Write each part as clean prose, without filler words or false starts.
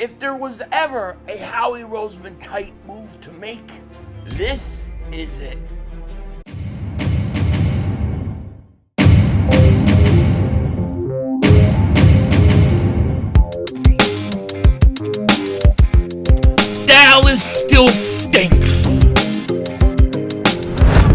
If there was ever a Howie Roseman type move to make, this is it. Dallas still stinks.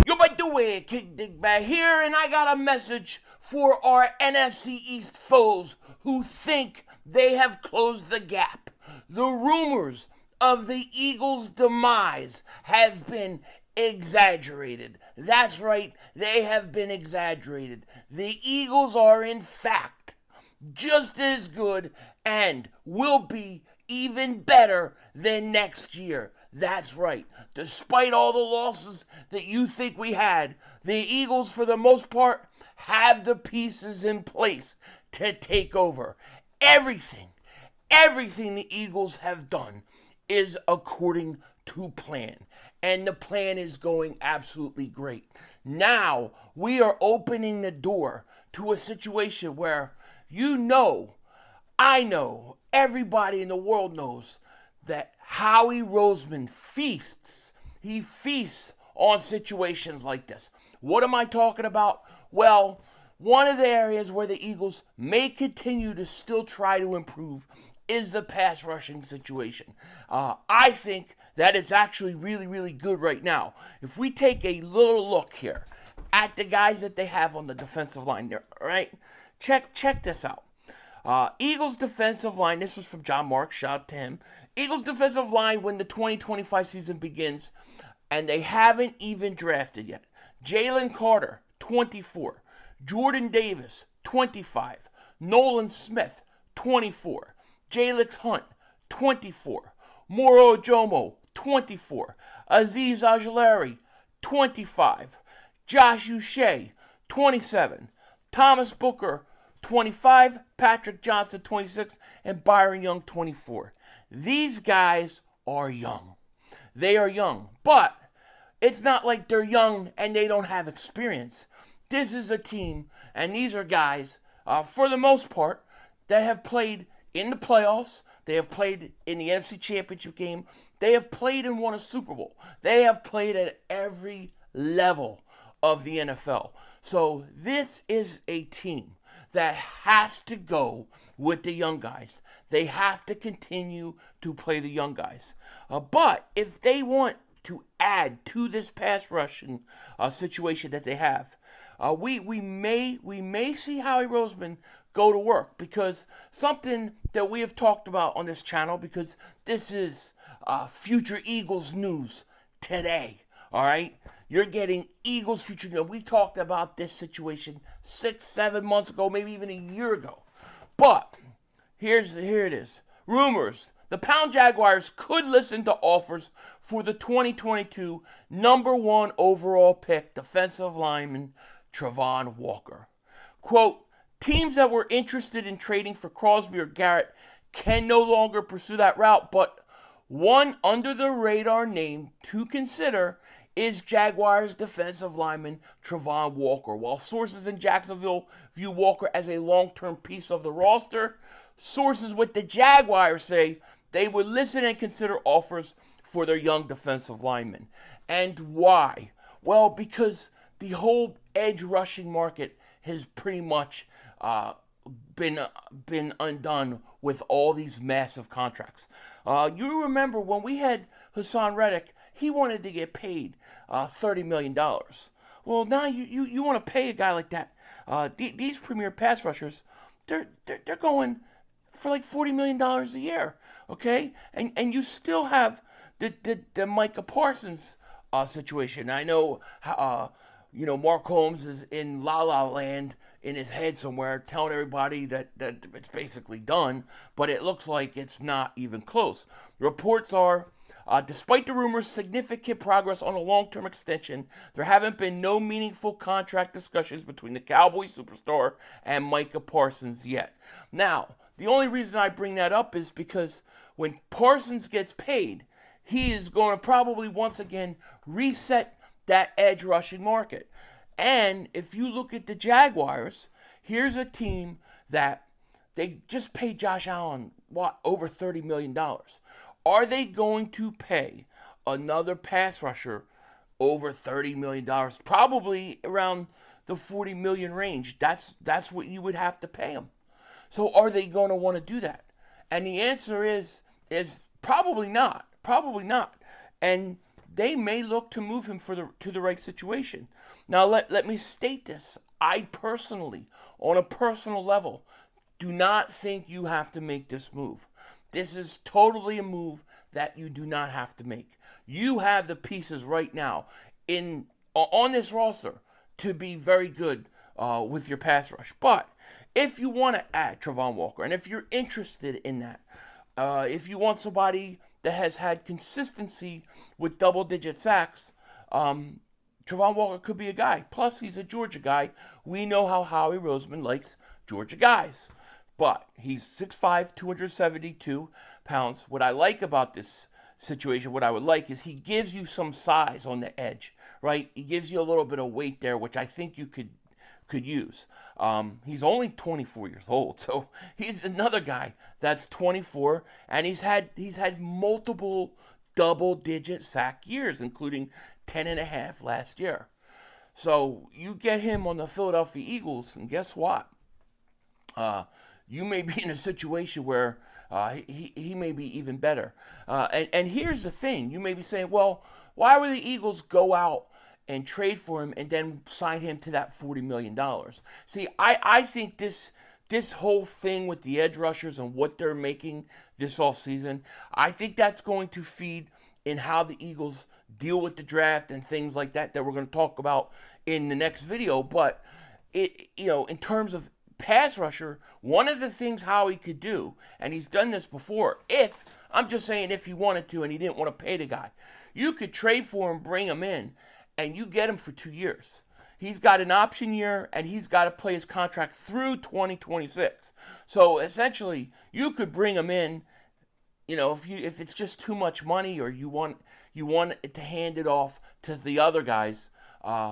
Yo, by the way, King Dingbat here, and I got a message for our NFC East foes who think they have closed the gap. The rumors of the Eagles' demise have been exaggerated. That's right, they have been exaggerated. The Eagles are, in fact, just as good and will be even better than next year. That's right. Despite all the losses that you think we had, the Eagles, for the most part, have the pieces in place to take over. Everything the Eagles have done is according to plan. And the plan is going absolutely great. Now, we are opening the door to a situation where I know, everybody in the world knows that Howie Roseman feasts. He feasts on situations like this. What am I talking about? Well, one of the areas where the Eagles may continue to still try to improve is the pass rushing situation. I think that it's actually really, really good right now. If we take a little look here at the guys that they have on the defensive line there, all right? Check this out. Eagles defensive line, this was from John Marks, shout out to him. Eagles defensive line when the 2025 season begins, and they haven't even drafted yet. Jalen Carter, 24. Jordan Davis, 25. Nolan Smith, 24. Jalyx Hunt, 24. Moro Ojomo, 24. Azeez Ojulari, 25. Josh Uche, 27. Thomas Booker, 25, Patrick Johnson, 26, and Byron Young, 24. These guys are young. They are young, but it's not like they're young and they don't have experience. This is a team, and these are guys, for the most part, that have played in the playoffs. They have played in the NFC Championship game. They have played and won a Super Bowl. They have played at every level of the NFL. So this is a team that has to go with the young guys. They have to continue to play the young guys. But if they want to add to this pass rushing situation that they have, we may see Howie Roseman go to work, because something that we have talked about on this channel, because this is future Eagles news today. All right, you're getting Eagles future news. We talked about this situation 6-7 months ago, maybe even a year ago. But here it is. Rumors: the Pound Jaguars could listen to offers for the 2022 number 1 overall pick defensive lineman Travon Walker. Quote: teams that were interested in trading for Crosby or Garrett can no longer pursue that route, but one under-the-radar name to consider is Jaguars defensive lineman Travon Walker. While sources in Jacksonville view Walker as a long-term piece of the roster, sources with the Jaguars say they would listen and consider offers for their young defensive linemen. And why? Well, because the whole edge rushing market has pretty much been undone with all these massive contracts. You remember when we had Hassan Reddick, he wanted to get paid $30 million. Well, now you want to pay a guy like that. These premier pass rushers, they're going for like $40 million a year, okay? And you still have the Micah Parsons situation. I know Mark Holmes is in La La Land in his head somewhere, telling everybody that it's basically done, but it looks like it's not even close. Reports are, despite the rumors, significant progress on a long-term extension. There haven't been no meaningful contract discussions between the Cowboys superstar and Micah Parsons yet. Now, the only reason I bring that up is because when Parsons gets paid, he is going to probably once again reset that edge rushing market. And if you look at the Jaguars, here's a team that they just paid Josh Allen over $30 million. Are they going to pay another pass rusher over $30 million? Probably around the $40 million range. That's what you would have to pay him. So are they going to want to do that? And the answer is probably not. Probably not. And they may look to move him to the right situation. Now let me state this. I personally, on a personal level, do not think you have to make this move. This is totally a move that you do not have to make. You have the pieces right now on this roster to be very good with your pass rush. But if you want to add Travon Walker, and if you're interested in that, if you want somebody that has had consistency with double-digit sacks, Travon Walker could be a guy. Plus, he's a Georgia guy. We know how Howie Roseman likes Georgia guys. But he's 6'5", 272 pounds. What I like about this situation, what I would like is he gives you some size on the edge, right? He gives you a little bit of weight there, which I think you could use. He's only 24 years old, so he's another guy that's 24, and he's had multiple double-digit sack years, including 10.5 last year. So you get him on the Philadelphia Eagles, and guess what? You may be in a situation where he may be even better. And here's the thing. You may be saying, well, why would the Eagles go out and trade for him and then sign him to that $40 million? See, I think this whole thing with the edge rushers and what they're making this offseason, I think that's going to feed in how the Eagles deal with the draft and things like that we're going to talk about in the next video. But, in terms of pass rusher, one of the things Howie could do, and he's done this before, if he wanted to and he didn't want to pay the guy, you could trade for him, bring him in, and you get him for 2 years. He's got an option year, and he's got to play his contract through 2026. So essentially, you could bring him in, if it's just too much money, or you want it to hand it off to the other guys.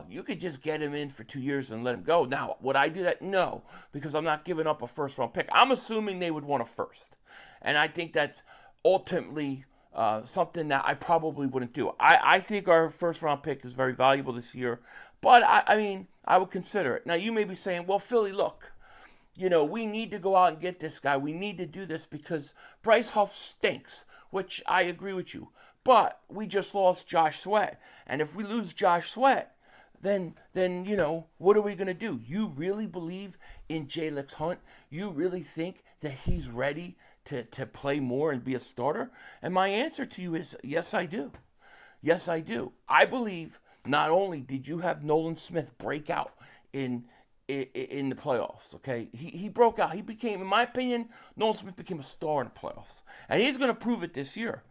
You could just get him in for 2 years and let him go. Now, would I do that? No, because I'm not giving up a first-round pick. I'm assuming they would want a first. And I think that's ultimately something that I probably wouldn't do. I think our first-round pick is very valuable this year. But, I would consider it. Now, you may be saying, well, Philly, look, we need to go out and get this guy. We need to do this because Bryce Huff stinks, which I agree with you. But we just lost Josh Sweat. And if we lose Josh Sweat, then what are we going to do? You really believe in Jalyx Hunt? You really think that he's ready to play more and be a starter? And my answer to you is, yes, I do. Yes, I do. I believe not only did you have Nolan Smith break out in the playoffs, okay? He broke out. He became, in my opinion, Nolan Smith became a star in the playoffs. And he's going to prove it this year.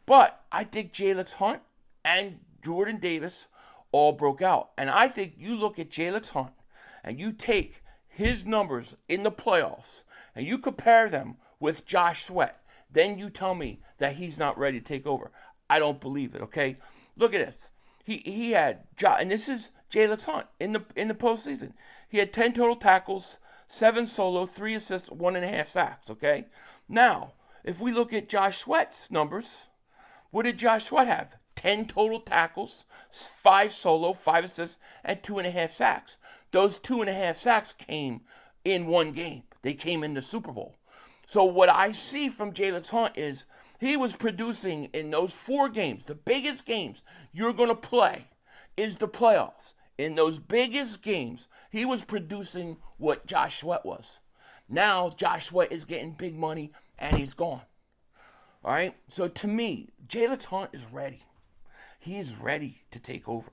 But I think Jalyx Hunt and Jordan Davis all broke out. And I think you look at Jalyx Hunt and you take his numbers in the playoffs and you compare them with Josh Sweat, then you tell me that he's not ready to take over. I don't believe it, okay? Look at this. He had, and this is Jalyx Hunt in the postseason. He had 10 total tackles, 7 solo, 3 assists, 1.5 sacks, okay? Now, if we look at Josh Sweat's numbers, what did Josh Sweat have? 10 total tackles, 5 solo, 5 assists, and 2.5 sacks. Those 2.5 sacks came in one game. They came in the Super Bowl. So what I see from Jalyx Hunt is he was producing in those 4 games, the biggest games you're going to play is the playoffs. In those biggest games, he was producing what Josh Sweat was. Now, Josh Sweat is getting big money, and he's gone. All right? So to me, Jalyx Hunt is ready. He's ready to take over.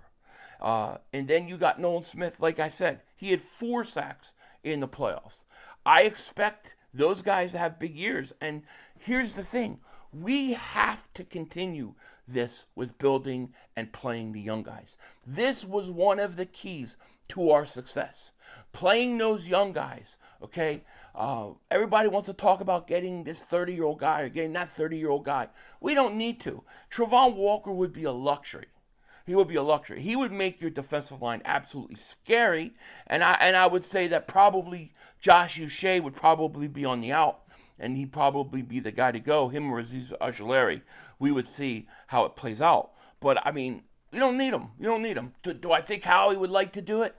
And then you got Nolan Smith, like I said. He had 4 sacks in the playoffs. I expect those guys to have big years. And here's the thing. We have to continue this with building and playing the young guys. This was one of the keys to our success. Playing those young guys, okay? Everybody wants to talk about getting this 30-year-old guy or getting that 30-year-old guy. We don't need to. Travon Walker would be a luxury. He would be a luxury. He would make your defensive line absolutely scary. And I would say that probably Josh Uche would probably be on the out. and he'd probably be the guy to go, him or Aziz Ojulari. We would see how it plays out. But, I mean, you don't need him. You don't need him. Do I think Howie would like to do it?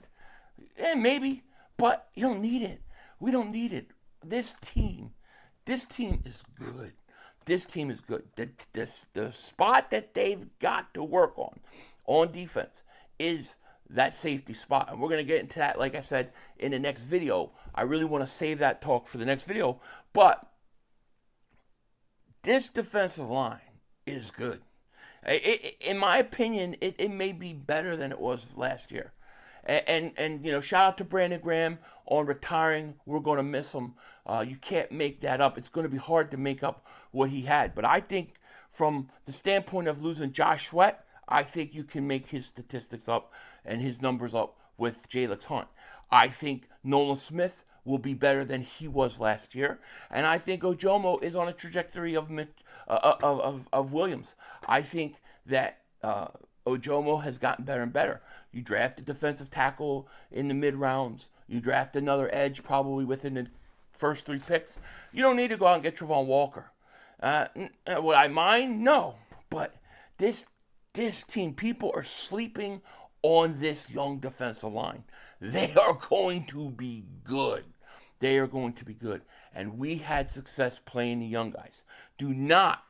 Yeah, maybe. But you don't need it. We don't need it. This team is good. This team is good. The spot that they've got to work on defense, is that safety spot. And we're going to get into that, like I said, in the next video. I really want to save that talk for the next video. But this defensive line is good. In my opinion, it may be better than it was last year. And you know, shout out to Brandon Graham on retiring. We're going to miss him. You can't make that up. It's going to be hard to make up what he had. But I think from the standpoint of losing Josh Sweat, I think you can make his statistics up and his numbers up with Jalyx Hunt. I think Nolan Smith will be better than he was last year, and I think Ojomo is on a trajectory of Williams. I think that Ojomo has gotten better and better. You draft a defensive tackle in the mid rounds. You draft another edge probably within the first 3 picks. You don't need to go out and get Travon Walker. Would I mind? No, but this team, people are sleeping on this young defensive line. They are going to be good. They are going to be good. And we had success playing the young guys. Do not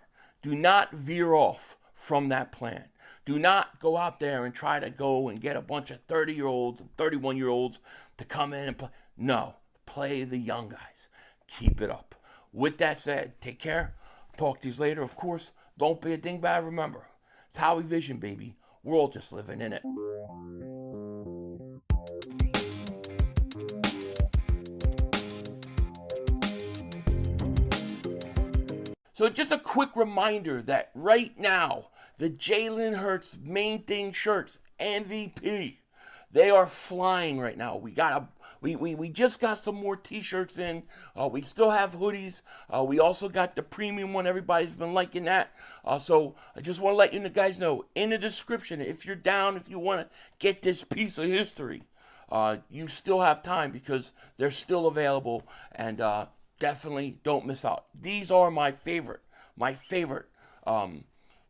veer off from that plan. Do not go out there and try to go and get a bunch of 30-year-olds, 31-year-olds to come in and play. No, play the young guys. Keep it up. With that said, take care. Talk to you later. Of course, don't be a dingbat. Remember, it's Howie Vision, baby. We're all just living in it. So just a quick reminder that right now, the Jalen Hurts Main Thing shirts, MVP, they are flying right now. We just got some more t-shirts in. We still have hoodies. We also got the premium one. Everybody's been liking that. So I just want to let you guys know, in the description, if you're down, if you want to get this piece of history, you still have time because they're still available, and definitely don't miss out. These are my favorite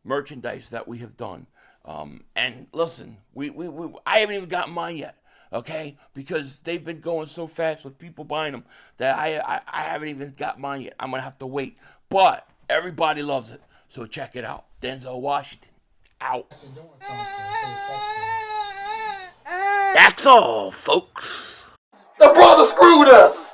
merchandise that we have done. And listen, I haven't even gotten mine yet, okay? Because they've been going so fast with people buying them that I haven't even got mine yet. I'm gonna have to wait. But everybody loves it, so check it out. Denzel Washington, out. That's all, folks. The brother screwed us.